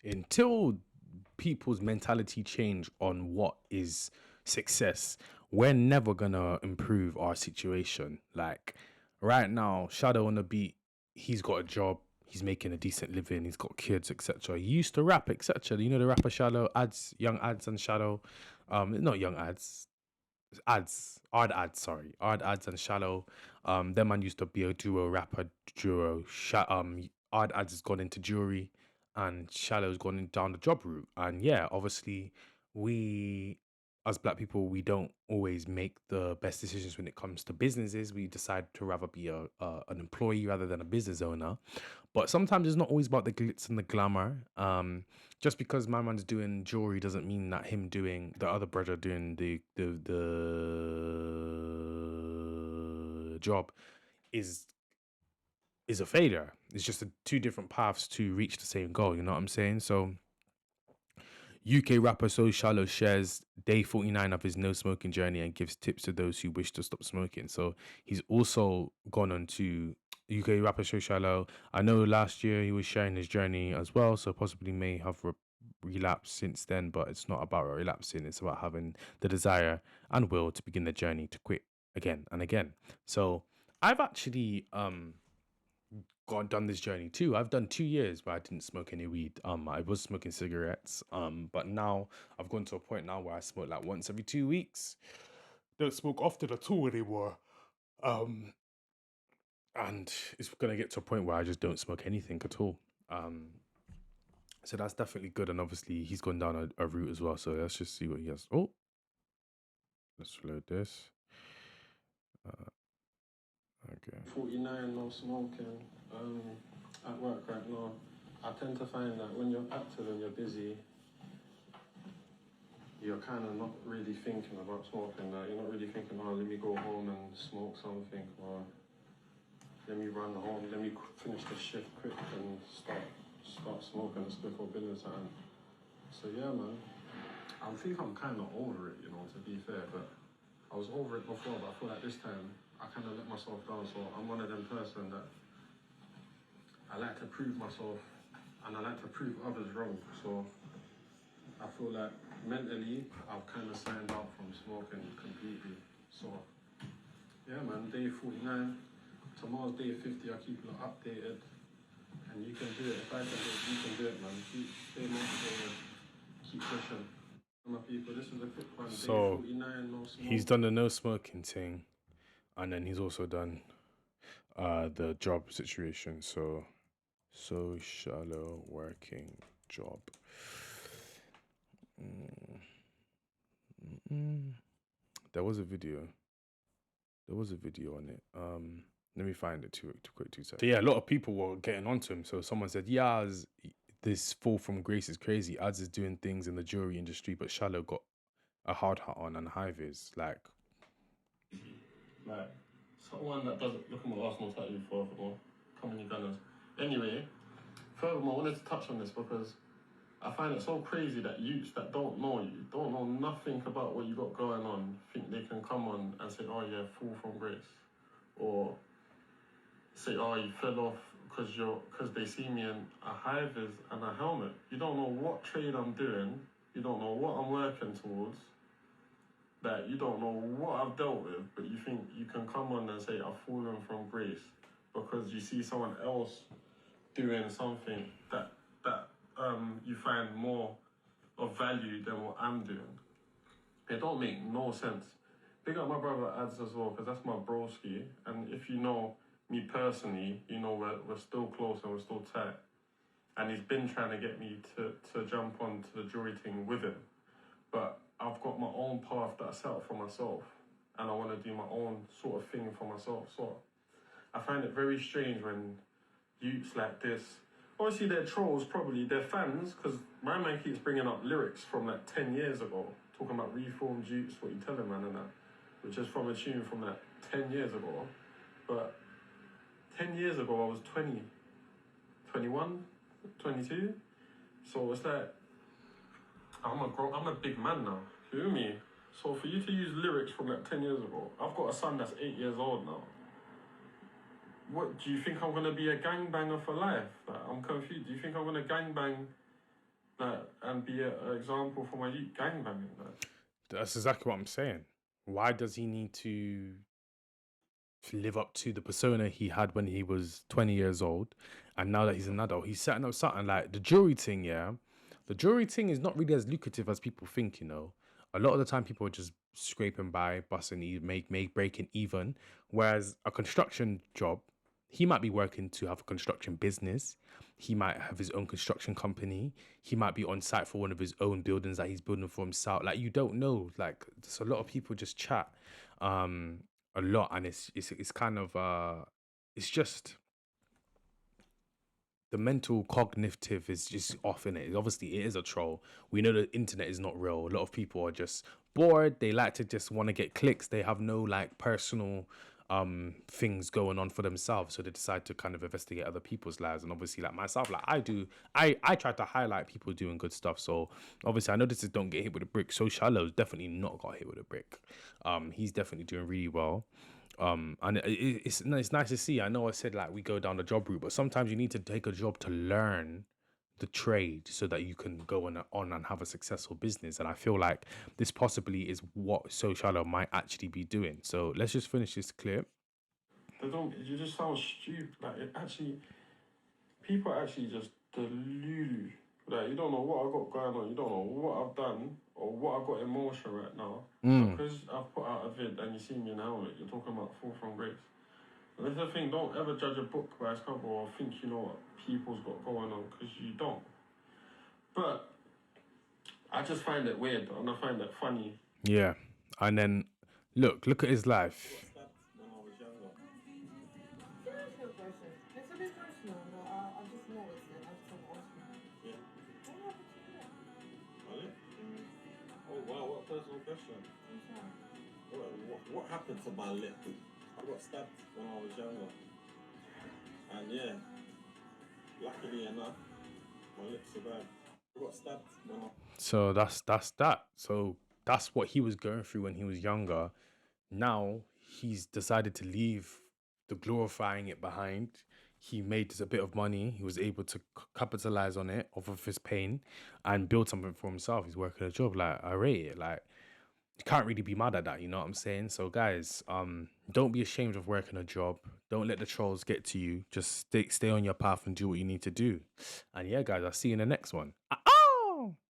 until people's mentality change on what is success, we're never gonna improve our situation. Like right now, Shadow on the beat, he's got a job, he's making a decent living, he's got kids, etc. He used to rap, etc. You know the rapper Shadow, ads, young ads and Shadow, not young ads, Ard ads, sorry, Ard ads and Shallow. Them man used to be a duo rapper duo. Ard ads has gone into jewelry, and Shallow's gone down the job route. And yeah, obviously, we as black people, we don't always make the best decisions when it comes to businesses. We decide to rather be an employee rather than a business owner. But sometimes it's not always about the glitz and the glamour. Just because my man's doing jewelry doesn't mean that him doing the other brother doing the job is a failure. It's just two different paths to reach the same goal. You know what I'm saying? So UK rapper So Shallow shares day 49 of his no smoking journey and gives tips to those who wish to stop smoking. So he's also gone on to UK rapper So Shallow. I know last year he was sharing his journey as well, so possibly may have relapsed since then, but it's not about relapsing, it's about having the desire and will to begin the journey to quit again and again. So I've actually done this journey too. I've done 2 years where I didn't smoke any weed. I was smoking cigarettes. But now I've gone to a point now where I smoke like once every 2 weeks. Don't smoke often at all anymore. Um, and it's gonna get to a point where I just don't smoke anything at all. So that's definitely good. And obviously he's gone down a route as well. So let's just see what he has. Oh, let's load this. Okay. 49, no smoking. At work right now, I tend to find that when you're active and you're busy, you're kind of not really thinking about smoking. Like, you're not really thinking, oh, let me go home and smoke something, or let me run home, let me finish the shift quick and start smoking a spliff or bill at a time. So yeah, man, I think I'm kind of over it, to be fair, but I was over it before, but I feel like this time I kind of let myself down. So I'm one of them person that I like to prove myself and I like to prove others wrong. So I feel like mentally I've kind of signed out from smoking completely. So yeah, man, day 49, tomorrow's day 50. I keep it updated, and you can do it. If I can do it, you can do it, man. Stay motivated, keep pushing. My people, this is a quick one. So day 49, no smoking. he's done the no smoking thing, and then he's also done the job situation. So shallow working job. There was a video. There was a video on it. Let me find it too quick 2 seconds. So yeah, a lot of people were getting onto him. So someone said, "Yeah, this fall from grace is crazy. Ads is doing things in the jewelry industry, but Shallow got a hard hat on and high vis. Like someone that doesn't look at my Arsenal tattoo furthermore. Come on, you gunners. Anyway, furthermore, I wanted to touch on this because I find it so crazy that youths that don't know you, don't know nothing about what you got going on, think they can come on and say, oh yeah, fall from grace. Or say, oh, you fell off because they see me in a high vis and a helmet. You don't know what trade I'm doing. You don't know what I'm working towards. That you don't know what I've dealt with, but you think you can come on and say I've fallen from grace because you see someone else doing something that you find more of value than what I'm doing. It don't make no sense. Big up my brother Ads as well, because that's my broski. And if you know me personally, you know we're still close and we're still tight. And he's been trying to get me to jump onto the jewelry thing with him. But I've got my own path that I set up for myself. And I want to do my own sort of thing for myself. So I find it very strange when youths like this, obviously they're trolls probably, they're fans, because my man keeps bringing up lyrics from like 10 years ago, talking about reformed youths, what you telling man and that, which is from a tune from like 10 years ago. But 10 years ago I was 20, 21, 22. So it's like, I'm a big man now, you hear me? So for you to use lyrics from like 10 years ago, I've got a son that's 8 years old now. What, do you think I'm going to be a gangbanger for life? Like, I'm confused. Do you think I'm going to gangbang and be an example for my youth gangbanging. Like. That's exactly what I'm saying. Why does he need to live up to the persona he had when he was 20 years old, and now that he's an adult, he's setting up something like the jury thing? Yeah, the jury thing is not really as lucrative as people think. A lot of the time people are just scraping by, busting, breaking even. Whereas a construction job, he might be working to have a construction business. He might have his own construction company. He might be on site for one of his own buildings that he's building for himself. Like, you don't know. Like, there's a lot of people just chat. Um, a lot, and it's kind of it's just the mental cognitive is just off in it. Obviously it is a troll. We know the internet is not real. A lot of people are just bored. They like to just want to get clicks. They have no like personal things going on for themselves, so they decide to kind of investigate other people's lives. And obviously, like myself, like I try to highlight people doing good stuff. So obviously I know this is Don't Get Hit With A Brick. So Shallow's definitely not got hit with a brick. He's definitely doing really well. And it's nice to see. I know I said like we go down the job route, but sometimes you need to take a job to learn the trade so that you can go on and have a successful business. And I feel like this possibly is what So Shallow might actually be doing. So let's just finish this clip. They don't. You just sound stupid. Like it actually, people are actually just delulu. Like you don't know what I've got going on. You don't know what I've done or what I've got in motion right now. Because I've put out a vid and you see me in a helmet, you're talking about fall from grace. And that's the thing. Don't ever judge a book by its cover or think you know what people's got going on, because you don't. But I just find it weird and I find it funny. Yeah, and then look at his life. When I was younger. Can I ask you a question? It's a bit personal, but I just noticed it. I just want to ask you. Yeah. What happened to your lip? My lip? Oh wow, what a personal question. I'm sorry. What happened to my lip? I got stabbed when I was younger. And yeah, luckily enough, my lip survived. I got stabbed when I... So that's that. So that's what he was going through when he was younger. Now he's decided to leave the glorifying it behind. He made a bit of money. He was able to capitalize on it off of his pain and build something for himself. He's working a job. Like, I rate it. Like, you can't really be mad at that. You know what I'm saying? So guys, don't be ashamed of working a job. Don't let the trolls get to you. Just stay on your path and do what you need to do. And yeah, guys, I'll see you in the next one.